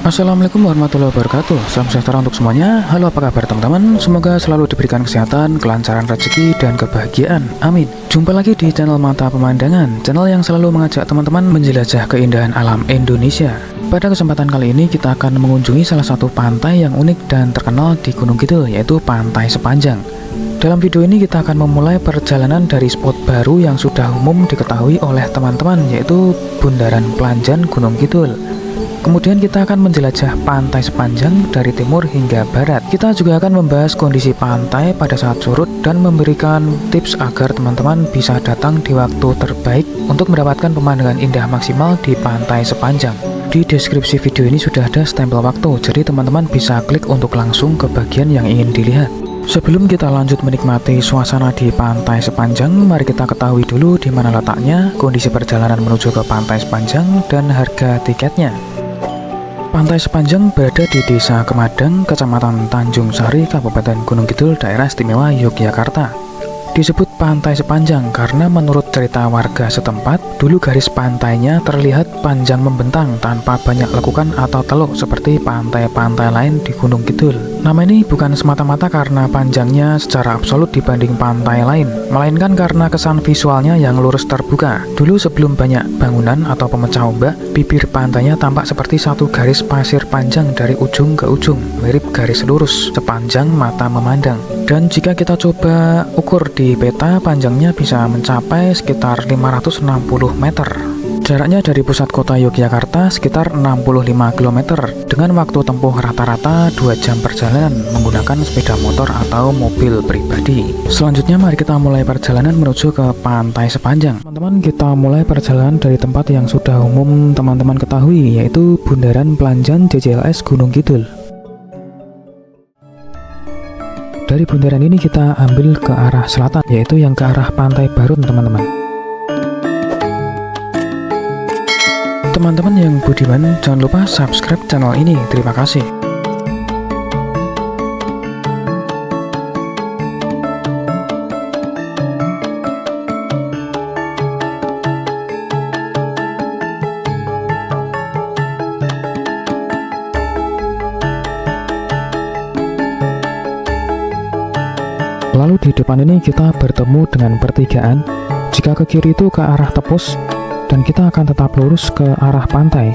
Assalamualaikum warahmatullahi wabarakatuh. Salam sejahtera untuk semuanya. Halo, apa kabar teman-teman? Semoga selalu diberikan kesehatan, kelancaran rezeki, dan kebahagiaan. Amin. Jumpa lagi di channel Mata Pemandangan, channel yang selalu mengajak teman-teman menjelajah keindahan alam Indonesia. Pada kesempatan kali ini kita akan mengunjungi salah satu pantai yang unik dan terkenal di Gunung Kidul, yaitu Pantai Sepanjang. Dalam video ini kita akan memulai perjalanan dari spot baru yang sudah umum diketahui oleh teman-teman, yaitu Bundaran Pelanjan Gunung Kidul. Kemudian kita akan menjelajah Pantai Sepanjang dari timur hingga barat. Kita juga akan membahas kondisi pantai pada saat surut dan memberikan tips agar teman-teman bisa datang di waktu terbaik untuk mendapatkan pemandangan indah maksimal di Pantai Sepanjang. Di deskripsi video ini sudah ada stempel waktu, jadi teman-teman bisa klik untuk langsung ke bagian yang ingin dilihat. Sebelum kita lanjut menikmati suasana di Pantai Sepanjang, mari kita ketahui dulu di mana letaknya, kondisi perjalanan menuju ke Pantai Sepanjang, dan harga tiketnya. Pantai Sepanjang berada di Desa Kemadang, Kecamatan Tanjung Sari, Kabupaten Gunung Kidul, Daerah Istimewa Yogyakarta. Disebut Pantai Sepanjang karena menurut cerita warga setempat, dulu garis pantainya terlihat panjang membentang tanpa banyak lekukan atau teluk seperti pantai-pantai lain di Gunung Kidul. Nama ini bukan semata-mata karena panjangnya secara absolut dibanding pantai lain, melainkan karena kesan visualnya yang lurus terbuka. Dulu sebelum banyak bangunan atau pemecah ombak, bibir pantainya tampak seperti satu garis pasir panjang dari ujung ke ujung, mirip garis lurus sepanjang mata memandang. Dan jika kita coba ukur di peta, panjangnya bisa mencapai sekitar 560 meter. Jaraknya dari pusat kota Yogyakarta sekitar 65 km dengan waktu tempuh rata-rata 2 jam perjalanan menggunakan sepeda motor atau mobil pribadi. Selanjutnya mari kita mulai perjalanan menuju ke Pantai Sepanjang. Teman-teman, kita mulai perjalanan dari tempat yang sudah umum teman-teman ketahui, yaitu Bundaran Pelanjan JJLS Gunung Kidul. Dari bundaran ini kita ambil ke arah selatan, yaitu yang ke arah Pantai Barun, teman-teman. Teman-teman yang budiman, jangan lupa subscribe channel ini. Terima kasih. Lalu di depan ini kita bertemu dengan pertigaan. Jika ke kiri itu ke arah Tepus, dan kita akan tetap lurus ke arah pantai.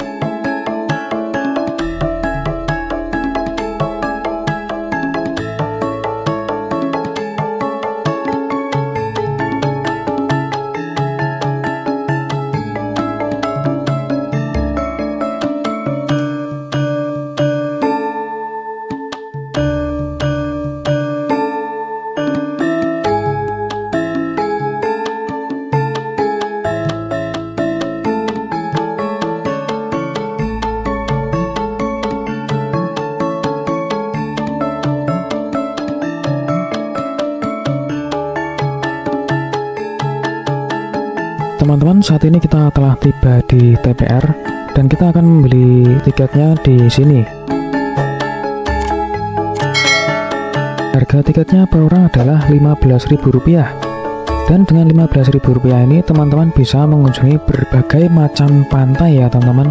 Teman-teman, saat ini kita telah tiba di TPR dan kita akan membeli tiketnya di sini. Harga tiketnya per orang adalah Rp15.000. Dan dengan Rp15.000 ini teman-teman bisa mengunjungi berbagai macam pantai ya teman-teman.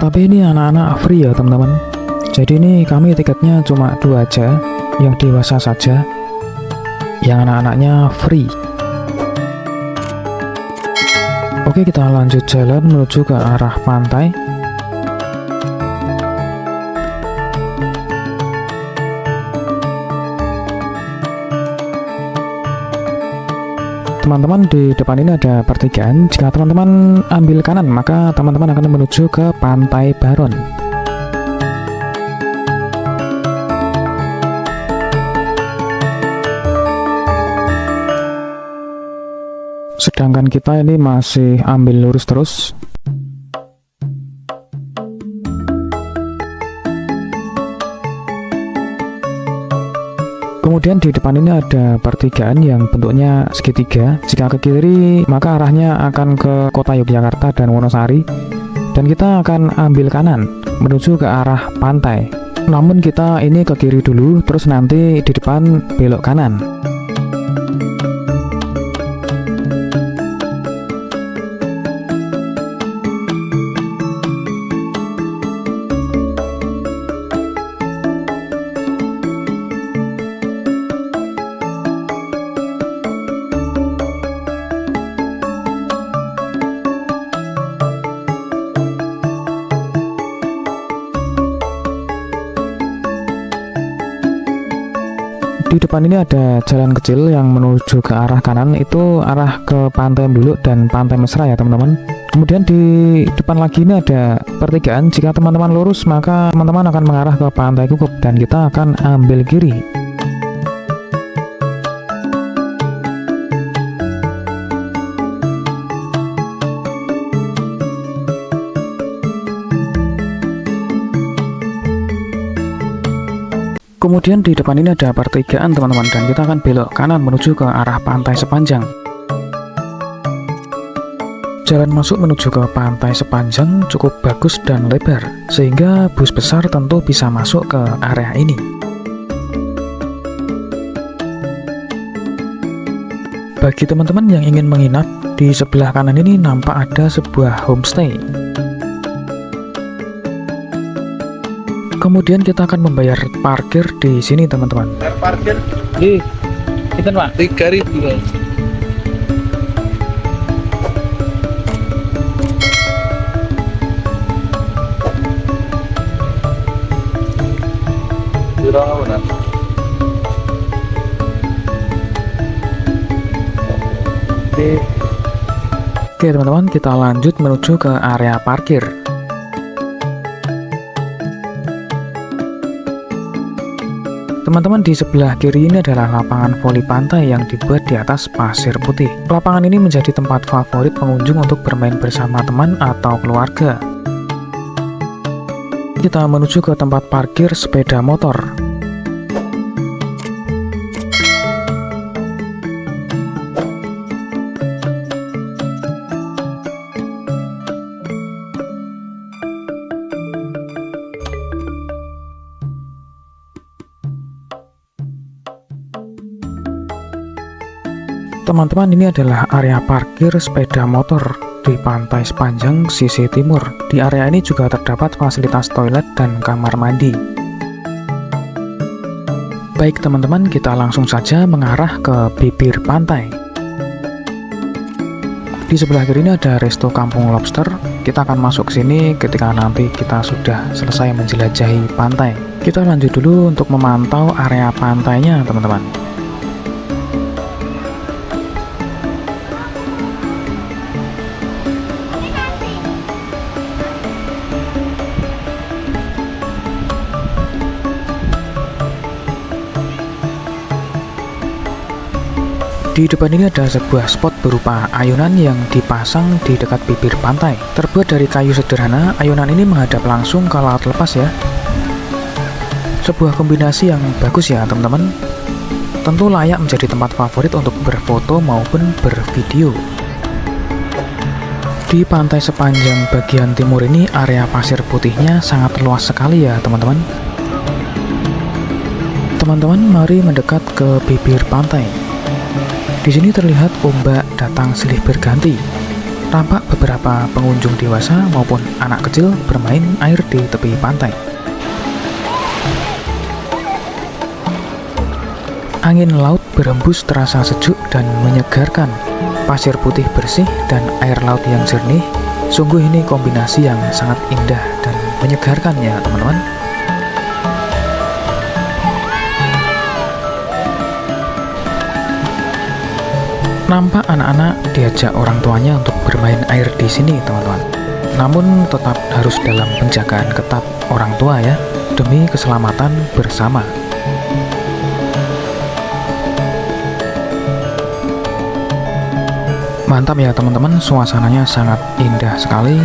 Tapi ini anak-anak free ya teman-teman. Jadi ini kami tiketnya cuma 2 aja, yang dewasa saja, yang anak-anaknya free. Oke, kita lanjut jalan menuju ke arah pantai. Teman-teman, di depan ini ada pertigaan. Jika teman-teman ambil kanan, maka teman-teman akan menuju ke Pantai Baron. Sedangkan kita ini masih ambil lurus terus. Kemudian di depan ini ada pertigaan yang bentuknya segitiga. Jika ke kiri, maka arahnya akan ke kota Yogyakarta dan Wonosari. Dan kita akan ambil kanan menuju ke arah pantai. Namun kita ini ke kiri dulu, terus nanti di depan belok kanan. Di depan ini ada jalan kecil yang menuju ke arah kanan, itu arah ke Pantai Buluk dan Pantai Mesra ya teman-teman. Kemudian di depan lagi ini ada pertigaan. Jika teman-teman lurus maka teman-teman akan mengarah ke Pantai Kukup dan kita akan ambil kiri. Kemudian di depan ini ada pertigaan teman-teman, dan kita akan belok kanan menuju ke arah Pantai Sepanjang. Jalan masuk menuju ke Pantai Sepanjang cukup bagus dan lebar, sehingga bus besar tentu bisa masuk ke area ini. Bagi teman-teman yang ingin menginap, di sebelah kanan ini nampak ada sebuah homestay. Kemudian kita akan membayar parkir di sini teman-teman. Parkir di itu Pak 3.000 guys. Oke teman-teman, kita lanjut menuju ke area parkir. Teman-teman, di sebelah kiri ini adalah lapangan voli pantai yang dibuat di atas pasir putih. Lapangan ini menjadi tempat favorit pengunjung untuk bermain bersama teman atau keluarga. Kita menuju ke tempat parkir sepeda motor. Teman-teman, ini adalah area parkir sepeda motor di Pantai Sepanjang sisi timur. Di area ini juga terdapat fasilitas toilet dan kamar mandi. Baik teman-teman, kita langsung saja mengarah ke bibir pantai. Di sebelah kiri ini ada resto Kampung Lobster. Kita akan masuk ke sini ketika nanti kita sudah selesai menjelajahi pantai. Kita lanjut dulu untuk memantau area pantainya teman-teman. Di depan ini ada sebuah spot berupa ayunan yang dipasang di dekat bibir pantai. Terbuat dari kayu sederhana, ayunan ini menghadap langsung ke laut lepas ya. Sebuah kombinasi yang bagus ya teman-teman. Tentu layak menjadi tempat favorit untuk berfoto maupun bervideo. Di Pantai Sepanjang bagian timur ini area pasir putihnya sangat luas sekali ya teman-teman. Teman-teman, mari mendekat ke bibir pantai. Di sini terlihat ombak datang silih berganti. Tampak beberapa pengunjung dewasa maupun anak kecil bermain air di tepi pantai. Angin laut berembus terasa sejuk dan menyegarkan. Pasir putih bersih dan air laut yang jernih. Sungguh ini kombinasi yang sangat indah dan menyegarkan ya teman-teman. Nampak anak-anak diajak orang tuanya untuk bermain air di sini, teman-teman. Namun tetap harus dalam penjagaan ketat orang tua ya, demi keselamatan bersama. Mantap ya teman-teman, suasananya sangat indah sekali.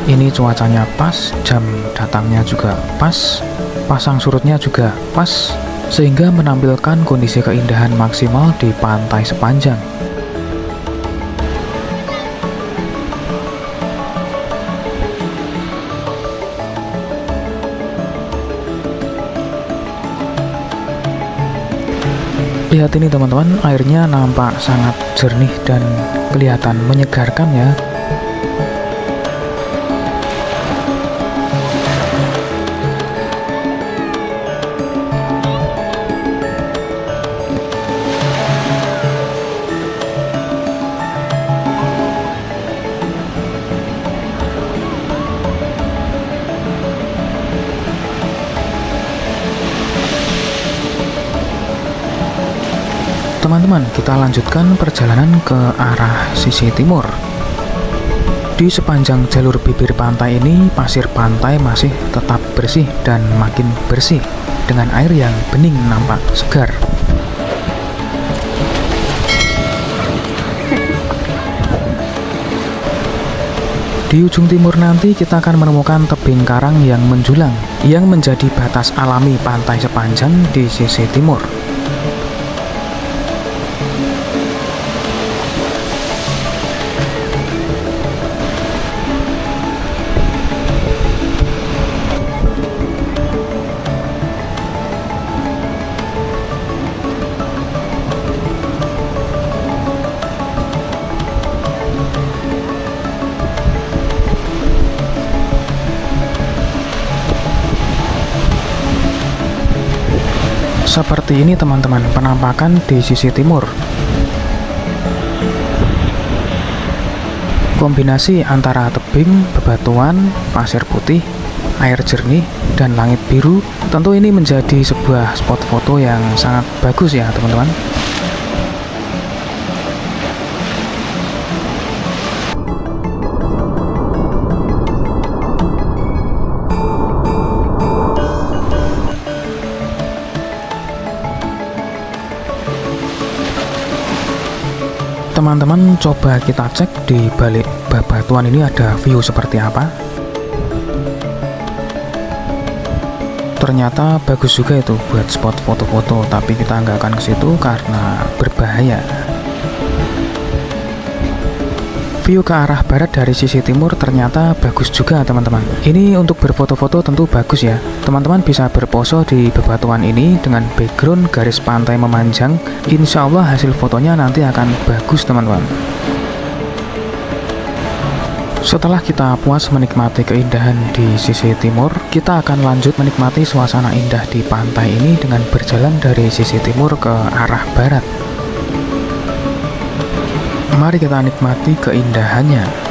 Ini cuacanya pas, jam datangnya juga pas, pasang surutnya juga pas, sehingga menampilkan kondisi keindahan maksimal di Pantai Sepanjang. Lihat ini teman-teman, airnya nampak sangat jernih dan kelihatan menyegarkan ya. Teman-teman, kita lanjutkan perjalanan ke arah sisi timur. Di sepanjang jalur bibir pantai ini, pasir pantai masih tetap bersih dan makin bersih, dengan air yang bening nampak segar. Di ujung timur nanti kita akan menemukan tebing karang yang menjulang, yang menjadi batas alami pantai sepanjang di sisi timur. Seperti ini teman-teman penampakan di sisi timur. Kombinasi antara tebing, bebatuan, pasir putih, air jernih, dan langit biru, tentu ini menjadi sebuah spot foto yang sangat bagus ya teman-teman. Teman-teman, coba kita cek di balik bebatuan ini ada view seperti apa. Ternyata bagus juga itu buat spot foto-foto, tapi kita nggak akan ke situ karena berbahaya. View ke arah barat dari sisi timur ternyata bagus juga teman-teman. Ini untuk berfoto-foto tentu bagus ya. Teman-teman bisa berpose di bebatuan ini dengan background garis pantai memanjang. Insya Allah hasil fotonya nanti akan bagus teman-teman. Setelah kita puas menikmati keindahan di sisi timur, kita akan lanjut menikmati suasana indah di pantai ini dengan berjalan dari sisi timur ke arah barat. Mari kita nikmati keindahannya.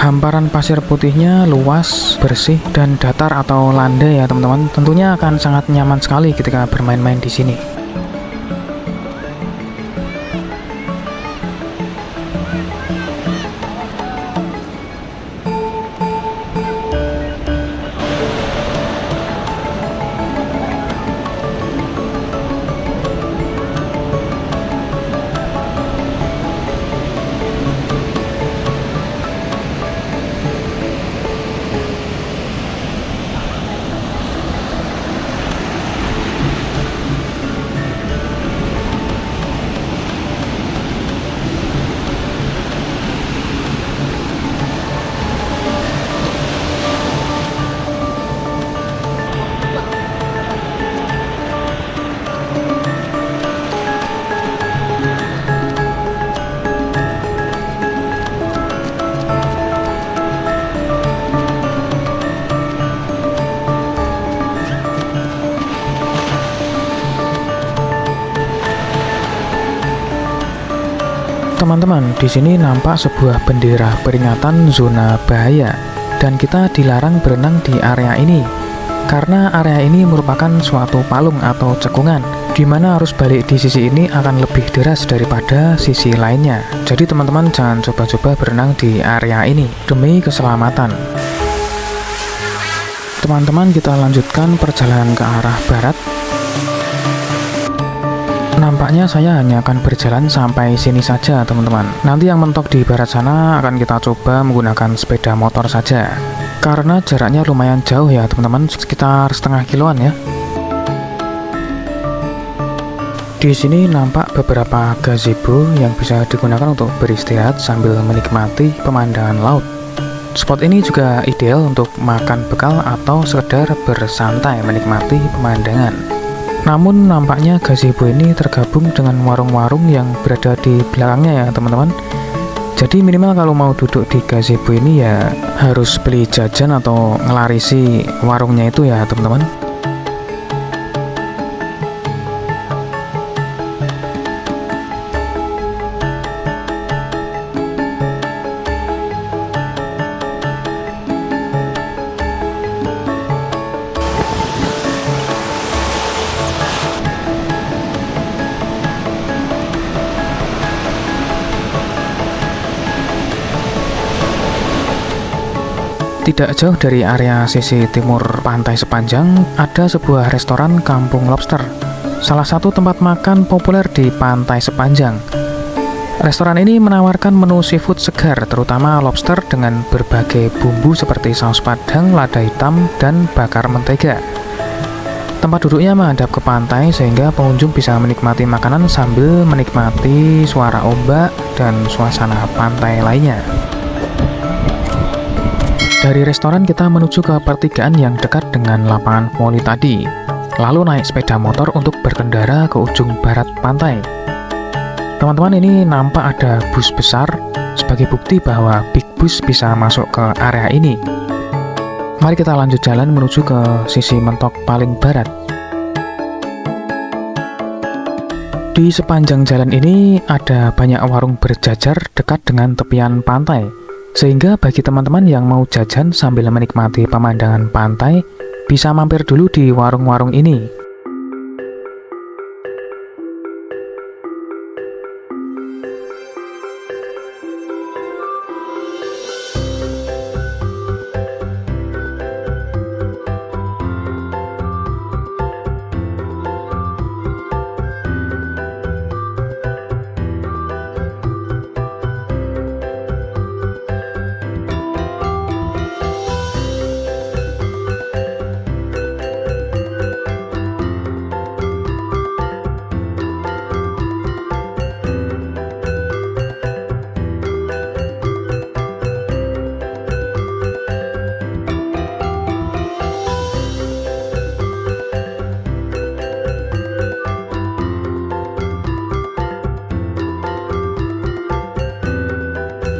Hamparan pasir putihnya luas, bersih, dan datar atau landai ya teman-teman. Tentunya akan sangat nyaman sekali ketika bermain-main di sini. Teman-teman, di sini nampak sebuah bendera peringatan zona bahaya dan kita dilarang berenang di area ini karena area ini merupakan suatu palung atau cekungan di mana arus balik di sisi ini akan lebih deras daripada sisi lainnya. Jadi teman-teman jangan coba-coba berenang di area ini demi keselamatan. Teman-teman, kita lanjutkan perjalanan ke arah barat. Nampaknya saya hanya akan berjalan sampai sini saja teman-teman. Nanti yang mentok di barat sana akan kita coba menggunakan sepeda motor saja. Karena jaraknya lumayan jauh ya teman-teman, sekitar setengah kiloan ya. Di sini nampak beberapa gazebo yang bisa digunakan untuk beristirahat sambil menikmati pemandangan laut. Spot ini juga ideal untuk makan bekal atau sekedar bersantai menikmati pemandangan. Namun nampaknya gazebo ini tergabung dengan warung-warung yang berada di belakangnya ya teman-teman. Jadi minimal kalau mau duduk di gazebo ini ya harus beli jajan atau ngelarisi warungnya itu ya teman-teman. Tidak jauh dari area sisi timur pantai Sepanjang, ada sebuah restoran Kampung Lobster, salah satu tempat makan populer di pantai Sepanjang. Restoran ini menawarkan menu seafood segar, terutama lobster dengan berbagai bumbu seperti saus padang, lada hitam, dan bakar mentega. Tempat duduknya menghadap ke pantai sehingga pengunjung bisa menikmati makanan sambil menikmati suara ombak dan suasana pantai lainnya. Dari restoran kita menuju ke pertigaan yang dekat dengan lapangan voli tadi, lalu naik sepeda motor untuk berkendara ke ujung barat pantai. Teman-teman, ini nampak ada bus besar sebagai bukti bahwa Big Bus bisa masuk ke area ini. Mari kita lanjut jalan menuju ke sisi mentok paling barat. Di sepanjang jalan ini ada banyak warung berjajar dekat dengan tepian pantai, sehingga bagi teman-teman yang mau jajan sambil menikmati pemandangan pantai, bisa mampir dulu di warung-warung ini.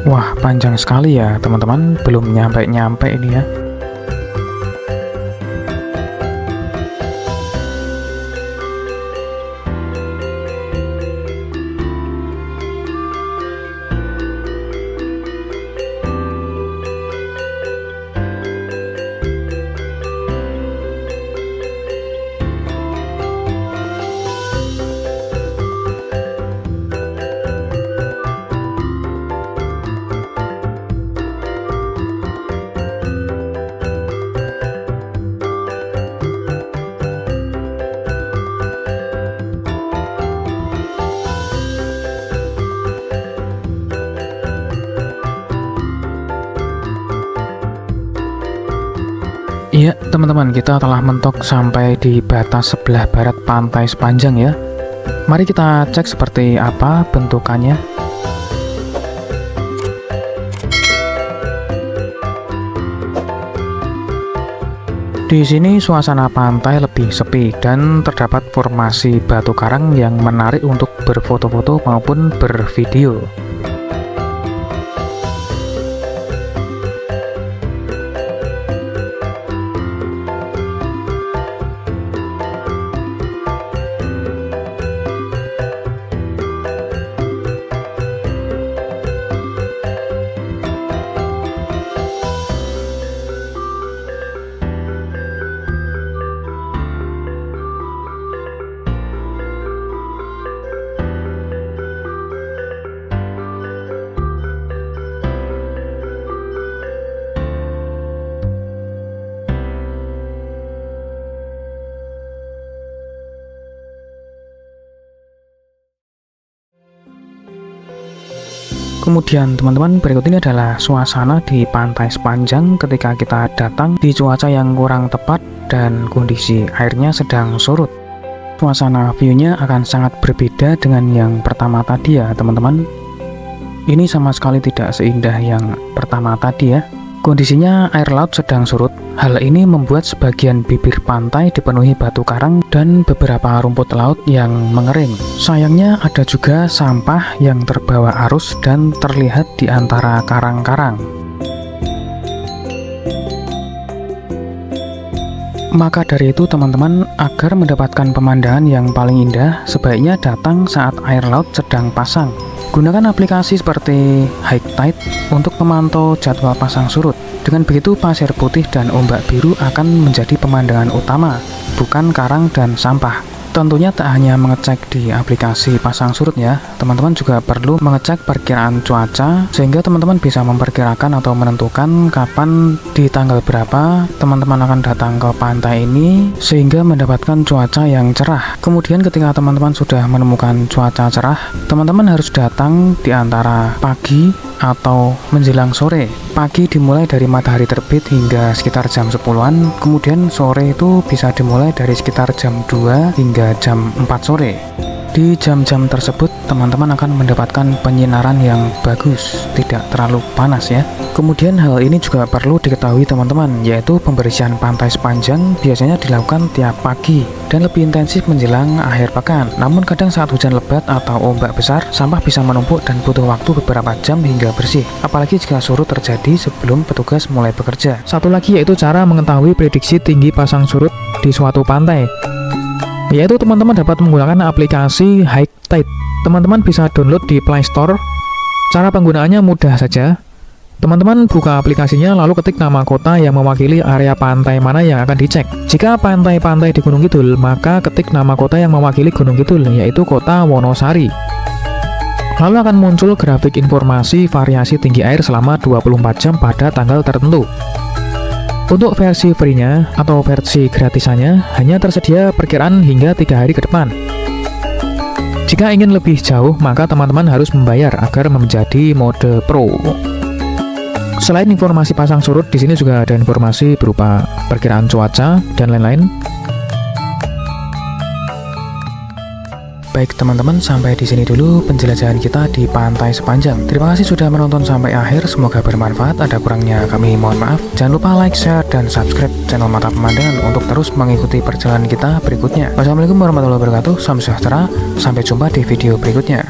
Wah, panjang sekali ya teman-teman, belum nyampe-nyampe ini ya. Iya teman-teman, kita telah mentok sampai di batas sebelah barat pantai Sepanjang ya. Mari kita cek seperti apa bentukannya. Di sini suasana pantai lebih sepi dan terdapat formasi batu karang yang menarik untuk berfoto-foto maupun bervideo. Kemudian teman-teman, berikut ini adalah suasana di pantai Sepanjang ketika kita datang di cuaca yang kurang tepat dan kondisi airnya sedang surut. Suasana view-nya akan sangat berbeda dengan yang pertama tadi ya teman-teman. Ini sama sekali tidak seindah yang pertama tadi ya. Kondisinya air laut sedang surut. Hal ini membuat sebagian bibir pantai dipenuhi batu karang dan beberapa rumput laut yang mengering. Sayangnya ada juga sampah yang terbawa arus dan terlihat di antara karang-karang. Maka dari itu teman-teman, agar mendapatkan pemandangan yang paling indah, sebaiknya datang saat air laut sedang pasang. Gunakan aplikasi seperti HiTide untuk memantau jadwal pasang surut. Dengan begitu, pasir putih dan ombak biru akan menjadi pemandangan utama, bukan karang dan sampah. Tentunya tak hanya mengecek di aplikasi pasang surut ya, teman-teman juga perlu mengecek perkiraan cuaca sehingga teman-teman bisa memperkirakan atau menentukan kapan di tanggal berapa teman-teman akan datang ke pantai ini sehingga mendapatkan cuaca yang cerah. Kemudian ketika teman-teman sudah menemukan cuaca cerah, teman-teman harus datang di antara pagi atau menjelang sore. Pagi dimulai dari matahari terbit hingga sekitar jam 10-an, kemudian sore itu bisa dimulai dari sekitar jam 2 hingga jam 4 sore. Di jam-jam tersebut teman-teman akan mendapatkan penyinaran yang bagus, tidak terlalu panas ya. Kemudian hal ini juga perlu diketahui teman-teman, yaitu pembersihan pantai sepanjang biasanya dilakukan tiap pagi dan lebih intensif menjelang akhir pekan. Namun kadang saat hujan lebat atau ombak besar, sampah bisa menumpuk dan butuh waktu beberapa jam hingga bersih, apalagi jika surut terjadi sebelum petugas mulai bekerja. Satu lagi yaitu cara mengetahui prediksi tinggi pasang surut di suatu pantai, yaitu teman-teman dapat menggunakan aplikasi High Tide. Teman-teman bisa download di Play Store. Cara penggunaannya mudah saja. Teman-teman buka aplikasinya lalu ketik nama kota yang mewakili area pantai mana yang akan dicek. Jika pantai-pantai di Gunung Kidul, maka ketik nama kota yang mewakili Gunung Kidul, yaitu kota Wonosari. Lalu akan muncul grafik informasi variasi tinggi air selama 24 jam pada tanggal tertentu. Untuk versi free-nya atau versi gratisannya hanya tersedia perkiraan hingga 3 hari ke depan. Jika ingin lebih jauh, maka teman-teman harus membayar agar menjadi mode pro. Selain informasi pasang surut, di sini juga ada informasi berupa perkiraan cuaca dan lain-lain. Baik teman-teman, sampai di sini dulu penjelajahan kita di pantai sepanjang. Terima kasih sudah menonton sampai akhir, semoga bermanfaat. Ada kurangnya kami mohon maaf. Jangan lupa like, share, dan subscribe channel Mata Pemandangan untuk terus mengikuti perjalanan kita berikutnya. Wassalamualaikum warahmatullahi wabarakatuh. Salam sejahtera. Sampai jumpa di video berikutnya.